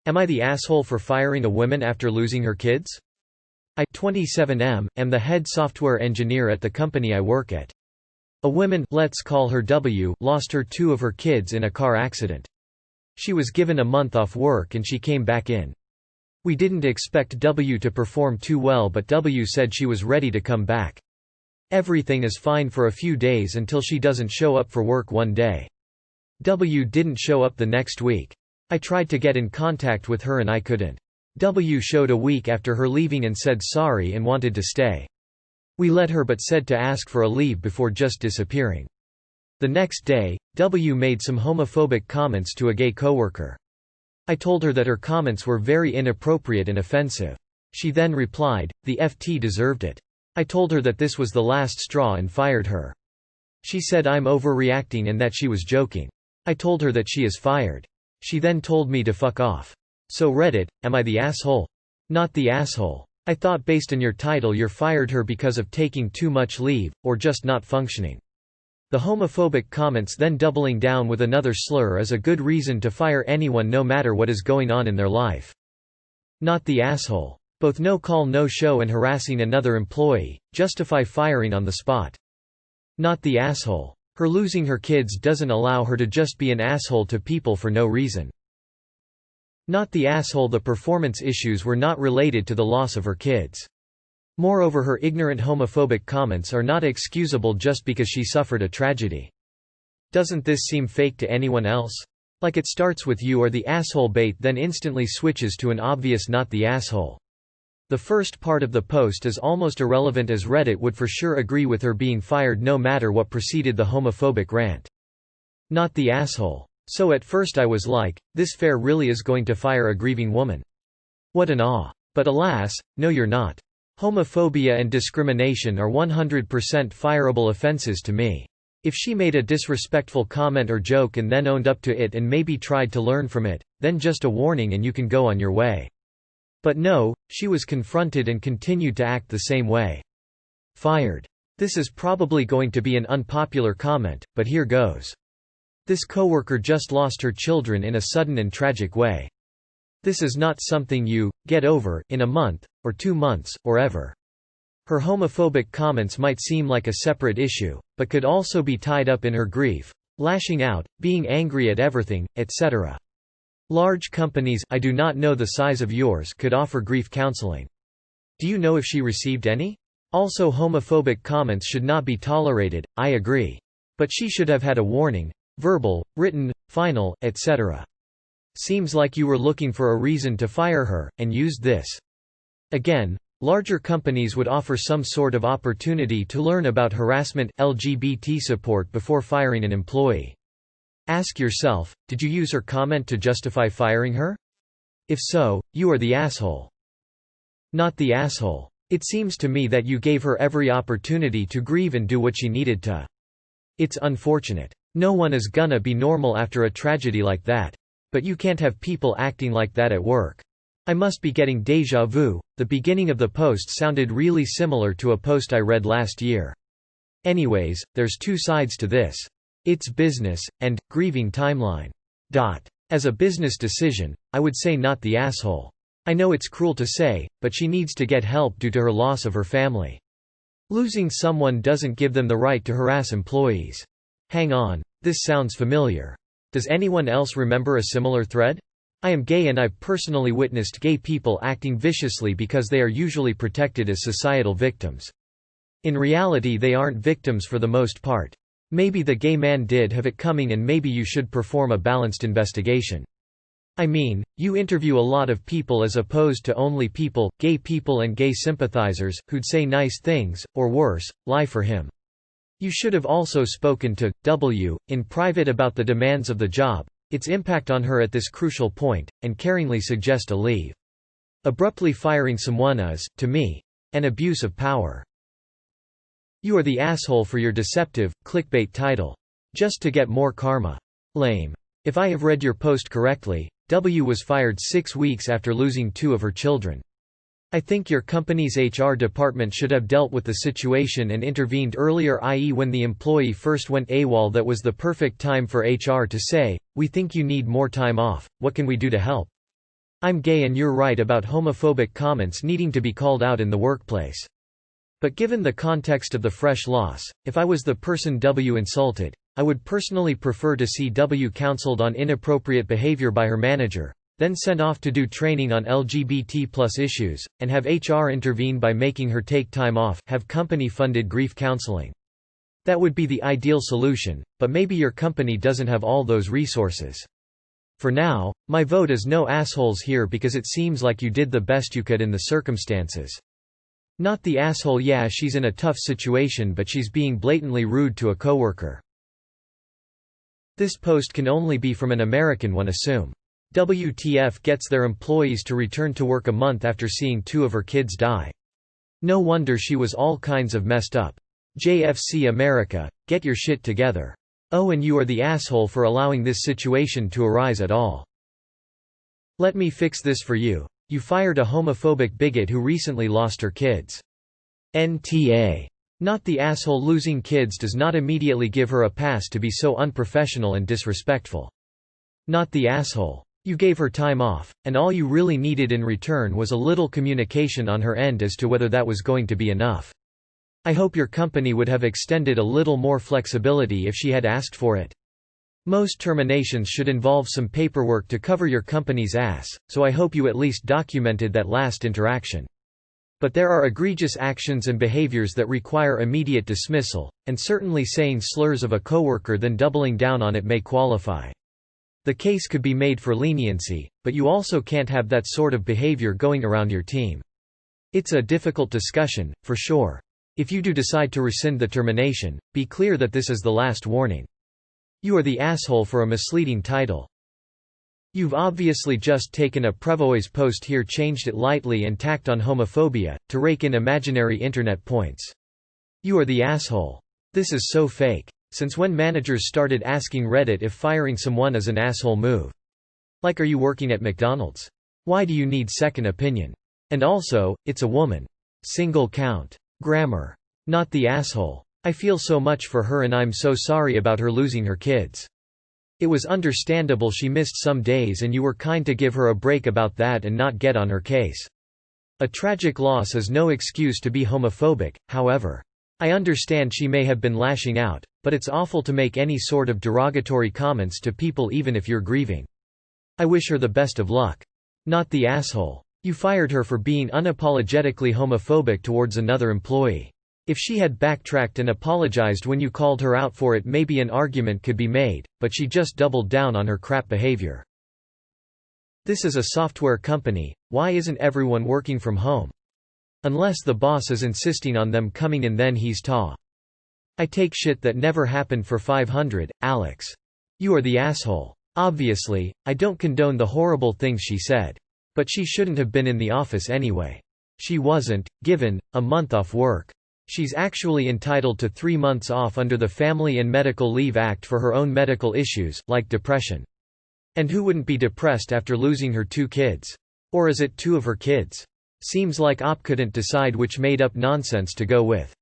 Am I the asshole for firing a woman after losing her kids? I, 27M, am the head software engineer at the company I work at. A woman, let's call her W, lost two of her kids in a car accident. She was given a month off work and she came back in. We didn't expect W to perform too well, but W said she was ready to come back. Everything is fine for a few days until she doesn't show up for work one day. W didn't show up the next week. I tried to get in contact with her and I couldn't. W showed a week after her leaving and said sorry and wanted to stay. We let her but said to ask for a leave before just disappearing. The next day, W made some homophobic comments to a gay coworker. I told her that her comments were very inappropriate and offensive. She then replied, "The FT deserved it." I told her that this was the last straw and fired her. She said I'm overreacting and that she was joking. I told her that she is fired. She then told me to fuck off. So Reddit, am I the asshole? Not the asshole. I thought based on your title you're fired her because of taking too much leave, or just not functioning. The homophobic comments then doubling down with another slur is a good reason to fire anyone no matter what is going on in their life. Not the asshole. Both no call no show and harassing another employee, justify firing on the spot. Not the asshole. Her losing her kids doesn't allow her to just be an asshole to people for no reason. Not the asshole. The performance issues were not related to the loss of her kids. Moreover, her ignorant homophobic comments are not excusable just because she suffered a tragedy. Doesn't this seem fake to anyone else? Like it starts with you are the asshole bait then instantly switches to an obvious not the asshole. The first part of the post is almost irrelevant as Reddit would for sure agree with her being fired no matter what preceded the homophobic rant. Not the asshole. So at first I was like, this fair really is going to fire a grieving woman. What an awe. But alas, no you're not. Homophobia and discrimination are 100% fireable offenses to me. If she made a disrespectful comment or joke and then owned up to it and maybe tried to learn from it, then just a warning and you can go on your way. But no, she was confronted and continued to act the same way. Fired. This is probably going to be an unpopular comment, but here goes. This coworker just lost her children in a sudden and tragic way. This is not something you get over in a month, or 2 months, or ever. Her homophobic comments might seem like a separate issue, but could also be tied up in her grief, lashing out, being angry at everything, etc. Large companies, I do not know the size of yours, could offer grief counseling. Do you know if she received any? Also, homophobic comments should not be tolerated, I agree. But she should have had a warning, verbal, written, final, etc. Seems like you were looking for a reason to fire her, and used this. Again, larger companies would offer some sort of opportunity to learn about harassment, LGBT support before firing an employee. Ask yourself, did you use her comment to justify firing her? If so, you are the asshole. Not the asshole. It seems to me that you gave her every opportunity to grieve and do what she needed to. It's unfortunate. No one is gonna be normal after a tragedy like that. But you can't have people acting like that at work. I must be getting déjà vu. The beginning of the post sounded really similar to a post I read last year. Anyways, there's two sides to this. It's business, and grieving timeline. As a business decision, I would say not the asshole. I know it's cruel to say, but she needs to get help due to her loss of her family. Losing someone doesn't give them the right to harass employees. Hang on, this sounds familiar. Does anyone else remember a similar thread? I am gay and I've personally witnessed gay people acting viciously because they are usually protected as societal victims. In reality, they aren't victims for the most part. Maybe the gay man did have it coming and maybe you should perform a balanced investigation. I mean, you interview a lot of people as opposed to only people, gay people and gay sympathizers, who'd say nice things, or worse, lie for him. You should have also spoken to W in private about the demands of the job, its impact on her at this crucial point, and caringly suggest a leave. Abruptly firing someone is, to me, an abuse of power. You are the asshole for your deceptive, clickbait title. Just to get more karma. Lame. If I have read your post correctly, W was fired 6 weeks after losing 2 of her children. I think your company's HR department should have dealt with the situation and intervened earlier, i.e. when the employee first went AWOL. That was the perfect time for HR to say, "We think you need more time off, what can we do to help?" I'm gay and you're right about homophobic comments needing to be called out in the workplace. But given the context of the fresh loss, if I was the person W insulted, I would personally prefer to see W counseled on inappropriate behavior by her manager, then sent off to do training on LGBT+ issues, and have HR intervene by making her take time off, have company-funded grief counseling. That would be the ideal solution, but maybe your company doesn't have all those resources. For now, my vote is no assholes here because it seems like you did the best you could in the circumstances. Not the asshole, yeah, she's in a tough situation but she's being blatantly rude to a coworker. This post can only be from an American, one assume. WTF gets their employees to return to work a month after seeing 2 of her kids die. No wonder she was all kinds of messed up. JFC America, get your shit together. Oh, and you are the asshole for allowing this situation to arise at all. Let me fix this for you. You fired a homophobic bigot who recently lost her kids. NTA. Not the asshole. Losing kids does not immediately give her a pass to be so unprofessional and disrespectful. Not the asshole. You gave her time off, and all you really needed in return was a little communication on her end as to whether that was going to be enough. I hope your company would have extended a little more flexibility if she had asked for it. Most terminations should involve some paperwork to cover your company's ass, so I hope you at least documented that last interaction. But there are egregious actions and behaviors that require immediate dismissal, and certainly saying slurs of a coworker then doubling down on it may qualify. The case could be made for leniency, but you also can't have that sort of behavior going around your team. It's a difficult discussion, for sure. If you do decide to rescind the termination, be clear that this is the last warning. You are the asshole for a misleading title. You've obviously just taken a Prevost post here, changed it lightly and tacked on homophobia, to rake in imaginary internet points. You are the asshole. This is so fake. Since when managers started asking Reddit if firing someone is an asshole move? Like, are you working at McDonald's? Why do you need second opinion? And also, it's a woman. Single count. Grammar. Not the asshole. I feel so much for her and I'm so sorry about her losing her kids. It was understandable she missed some days and you were kind to give her a break about that and not get on her case. A tragic loss is no excuse to be homophobic, however. I understand she may have been lashing out, but it's awful to make any sort of derogatory comments to people even if you're grieving. I wish her the best of luck. Not the asshole. You fired her for being unapologetically homophobic towards another employee. If she had backtracked and apologized when you called her out for it, maybe an argument could be made, but she just doubled down on her crap behavior. This is a software company, why isn't everyone working from home? Unless the boss is insisting on them coming in, then he's ta. I take shit that never happened for 500, Alex. You are the asshole. Obviously, I don't condone the horrible things she said. But she shouldn't have been in the office anyway. She wasn't given a month off work. She's actually entitled to 3 months off under the Family and Medical Leave Act for her own medical issues, like depression. And who wouldn't be depressed after losing her 2 kids? Or is it 2 of her kids? Seems like OP couldn't decide which made-up nonsense to go with.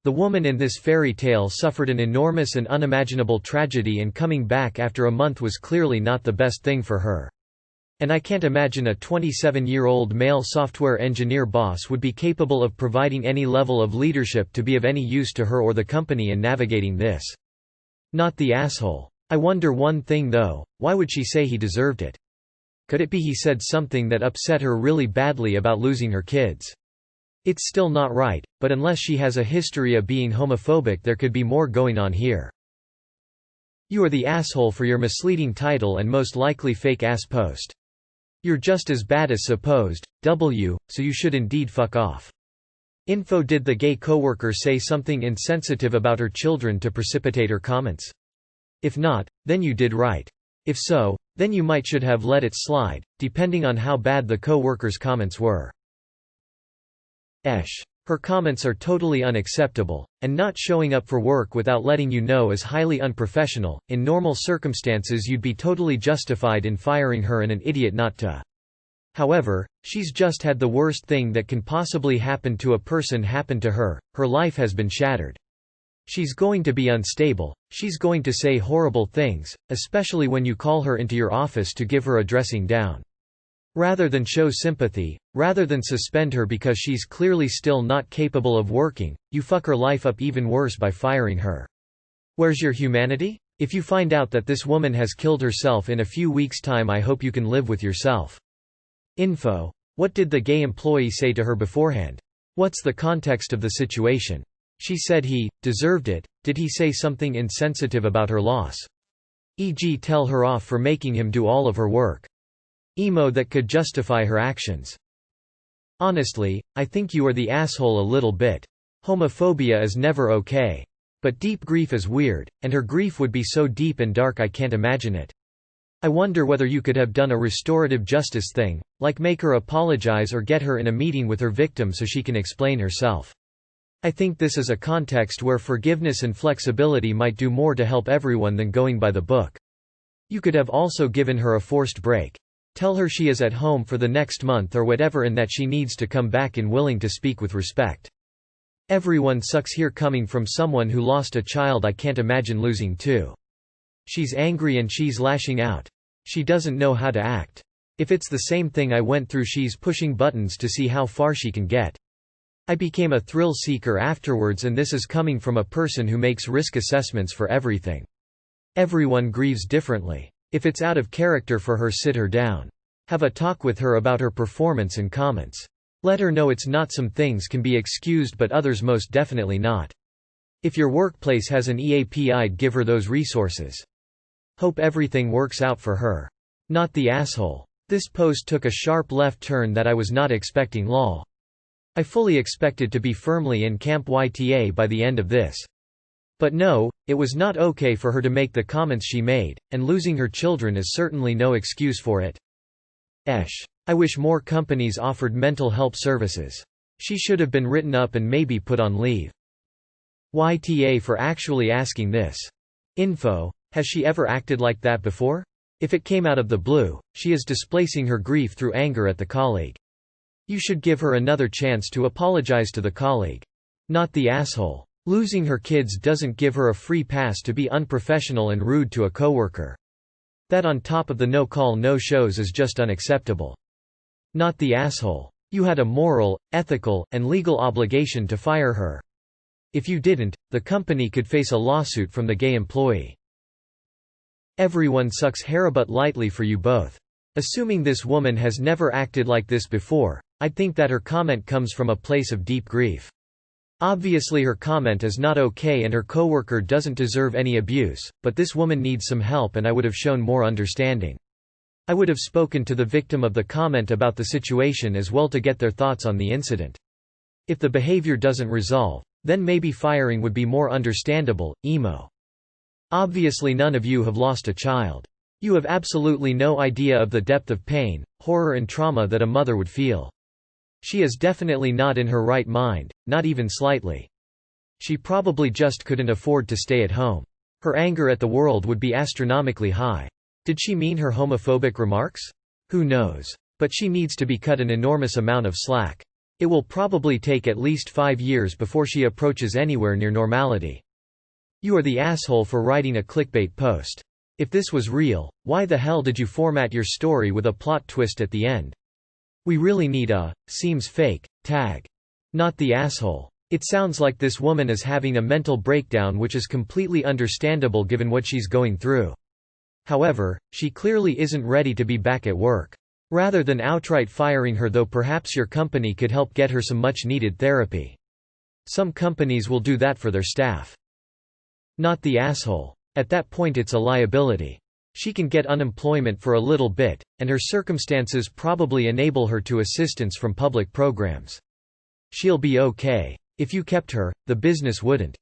The woman in this fairy tale suffered an enormous and unimaginable tragedy, and coming back after a month was clearly not the best thing for her. And I can't imagine a 27-year-old male software engineer boss would be capable of providing any level of leadership to be of any use to her or the company in navigating this. Not the asshole. I wonder one thing though, why would she say he deserved it? Could it be he said something that upset her really badly about losing her kids? It's still not right, but unless she has a history of being homophobic, there could be more going on here. You are the asshole for your misleading title and most likely fake-ass post. You're just as bad as supposed, W, so you should indeed fuck off. Info. Did the gay coworker say something insensitive about her children to precipitate her comments? If not, then you did right. If so, then you might should have let it slide, depending on how bad the co-worker's comments were. Her comments are totally unacceptable, and not showing up for work without letting you know is highly unprofessional. In normal circumstances you'd be totally justified in firing her and an idiot not to. However, she's just had the worst thing that can possibly happen to a person happen to her. Her life has been shattered. She's going to be unstable, she's going to say horrible things, especially when you call her into your office to give her a dressing down. Rather than show sympathy, rather than suspend her because she's clearly still not capable of working, you fuck her life up even worse by firing her. Where's your humanity? If you find out that this woman has killed herself in a few weeks' time, I hope you can live with yourself. Info. What did the gay employee say to her beforehand? What's the context of the situation? She said he deserved it. Did he say something insensitive about her loss? E.g., tell her off for making him do all of her work. Emo that could justify her actions. Honestly, I think you are the asshole a little bit. Homophobia is never okay. But deep grief is weird, and her grief would be so deep and dark I can't imagine it. I wonder whether you could have done a restorative justice thing, like make her apologize or get her in a meeting with her victim so she can explain herself. I think this is a context where forgiveness and flexibility might do more to help everyone than going by the book. You could have also given her a forced break. Tell her she is at home for the next month or whatever and that she needs to come back and willing to speak with respect. Everyone sucks here coming from someone who lost a child I can't imagine losing too. She's angry and she's lashing out. She doesn't know how to act. If it's the same thing I went through, she's pushing buttons to see how far she can get. I became a thrill seeker afterwards, and this is coming from a person who makes risk assessments for everything. Everyone grieves differently. If it's out of character for her, sit her down. Have a talk with her about her performance and comments. Let her know it's not. Some things can be excused but others most definitely not. If your workplace has an EAP, I'd give her those resources. Hope everything works out for her. Not the asshole. This post took a sharp left turn that I was not expecting. Lol. I fully expected to be firmly in Camp YTA by the end of this. But no, it was not okay for her to make the comments she made, and losing her children is certainly no excuse for it. I wish more companies offered mental help services. She should have been written up and maybe put on leave. YTA for actually asking this. Info. Has she ever acted like that before? If it came out of the blue, she is displacing her grief through anger at the colleague. You should give her another chance to apologize to the colleague. Not the asshole. Losing her kids doesn't give her a free pass to be unprofessional and rude to a coworker. That on top of the no-call no-shows is just unacceptable. Not the asshole. You had a moral, ethical, and legal obligation to fire her. If you didn't, the company could face a lawsuit from the gay employee. Everyone sucks Harabut lightly for you both. Assuming this woman has never acted like this before, I'd think that her comment comes from a place of deep grief. Obviously her comment is not okay and her coworker doesn't deserve any abuse, but this woman needs some help and I would have shown more understanding. I would have spoken to the victim of the comment about the situation as well to get their thoughts on the incident. If the behavior doesn't resolve, then maybe firing would be more understandable. Emo. Obviously none of you have lost a child. You have absolutely no idea of the depth of pain, horror and trauma that a mother would feel. She is definitely not in her right mind, not even slightly. She probably just couldn't afford to stay at home. Her anger at the world would be astronomically high. Did she mean her homophobic remarks? Who knows? But she needs to be cut an enormous amount of slack. It will probably take at least 5 years before she approaches anywhere near normality. You are the asshole for writing a clickbait post. If this was real, why the hell did you format your story with a plot twist at the end? We really need a seems fake tag. Not the asshole. It sounds like this woman is having a mental breakdown, which is completely understandable given what she's going through. However, she clearly isn't ready to be back at work. Rather than outright firing her though, perhaps your company could help get her some much-needed therapy. Some companies will do that for their staff. Not the asshole. At that point it's a liability. She can get unemployment for a little bit, and her circumstances probably enable her to assistance from public programs. She'll be okay. If you kept her, the business wouldn't.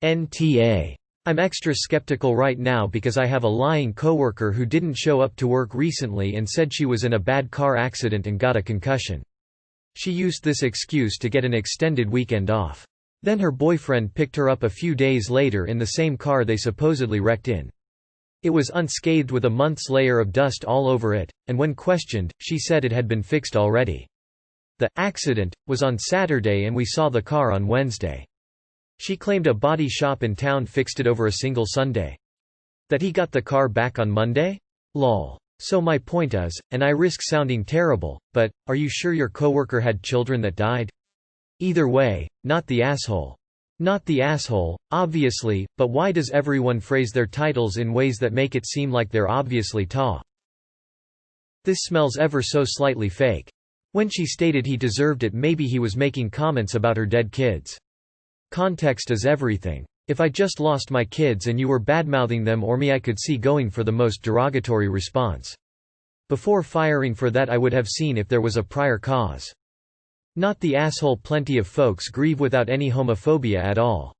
NTA. I'm extra skeptical right now because I have a lying coworker who didn't show up to work recently and said she was in a bad car accident and got a concussion. She used this excuse to get an extended weekend off. Then her boyfriend picked her up a few days later in the same car they supposedly wrecked in. It was unscathed with a month's layer of dust all over it, and when questioned, she said it had been fixed already. The accident was on Saturday and we saw the car on Wednesday. She claimed a body shop in town fixed it over a single Sunday. That he got the car back on Monday? Lol. So my point is, and I risk sounding terrible, but, are you sure your coworker had children that died? Either way, not the asshole. Not the asshole, obviously, but why does everyone phrase their titles in ways that make it seem like they're obviously ta? This smells ever so slightly fake. When she stated he deserved it, maybe he was making comments about her dead kids. Context is everything. If I just lost my kids and you were badmouthing them or me, I could see going for the most derogatory response. Before firing for that, I would have seen if there was a prior cause. Not the asshole. Plenty of folks grieve without any homophobia at all.